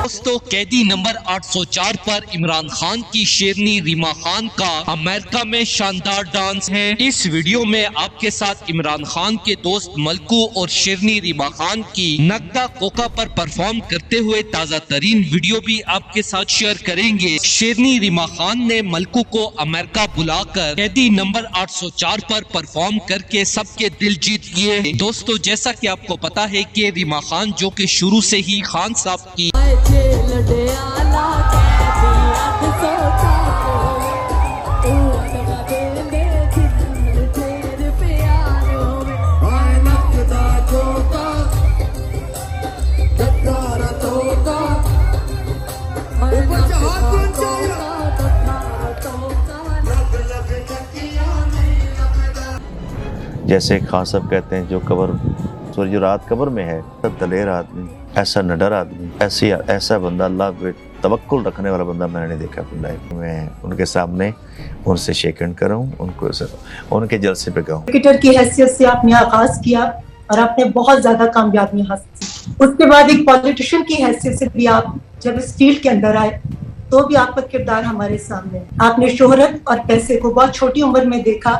दोस्तों, कैदी नंबर 804 पर इमरान खान की शेरनी रीमा खान का अमेरिका में शानदार डांस है। इस वीडियो में आपके साथ इमरान खान के दोस्त मलकू और शेरनी रीमा खान की नगदा कोका पर परफॉर्म करते हुए ताज़ा तरीन वीडियो भी आपके साथ शेयर करेंगे। शेरनी रीमा खान ने मलकू को अमेरिका बुलाकर कैदी नंबर 804 पर परफॉर्म करके सबके दिल जीत लिए। दोस्तों, जैसा कि आपको पता है कि रीमा खान जो कि शुरू से ही खान साहब की जैसे खान साहब कहते हैं, जो रात कब्र में है, दलेर आदमी, ऐसा निडर आदमी, ऐसा बंदा, अल्लाह पे तवक्कुल रखने वाला बंदा मैंने नहीं देखा अपनी लाइफ में। मैं उनके सामने उनसे शेक हैंड करूं, उनके जलसे पे गाऊं। क्रिकेटर की हैसियत से आपने आगाज किया और आपने बहुत ज्यादा कामयाबी हासिल की। उसके बाद एक पॉलिटिशियन की हैसियत से भी आप जब इस फील्ड के अंदर आए तो भी आपका किरदार हमारे सामने। आपने शोहरत और पैसे को बहुत छोटी उम्र में देखा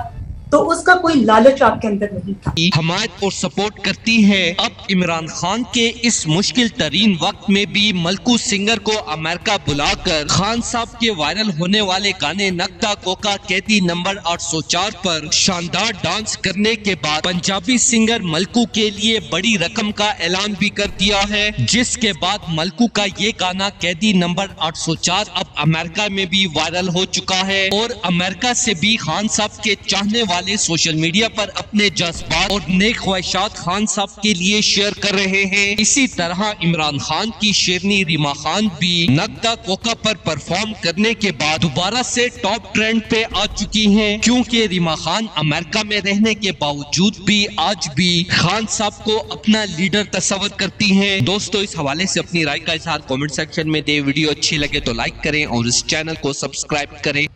तो उसका कोई लालच आपके अंदर नहीं था। हमायत और सपोर्ट करती है। अब इमरान खान के इस मुश्किल तरीन वक्त में भी मलकू सिंगर को अमेरिका बुलाकर खान साहब के वायरल होने वाले गाने नगदा कोका कैदी नंबर 804 पर शानदार डांस करने के बाद पंजाबी सिंगर मलकू के लिए बड़ी रकम का ऐलान भी कर दिया है, जिसके बाद मलकू का ये गाना कैदी नंबर 804 अब अमेरिका में भी वायरल हो चुका है और अमेरिका से भी खान साहब के चाहने वाले सोशल मीडिया पर अपने जज्बात और नेक ख्वाहिशात खान साहब के लिए शेयर कर रहे हैं। इसी तरह इमरान खान की शेरनी रीमा खान भी नगदा कोका पर परफॉर्म करने के बाद दोबारा से टॉप ट्रेंड पे आ चुकी हैं, क्योंकि रीमा खान अमेरिका में रहने के बावजूद भी आज भी खान साहब को अपना लीडर तस्वर करती हैं। दोस्तों, इस हवाले से अपनी राय का इजहार कमेंट सेक्शन में दे। वीडियो अच्छी लगे तो लाइक करें और इस चैनल को सब्सक्राइब करें।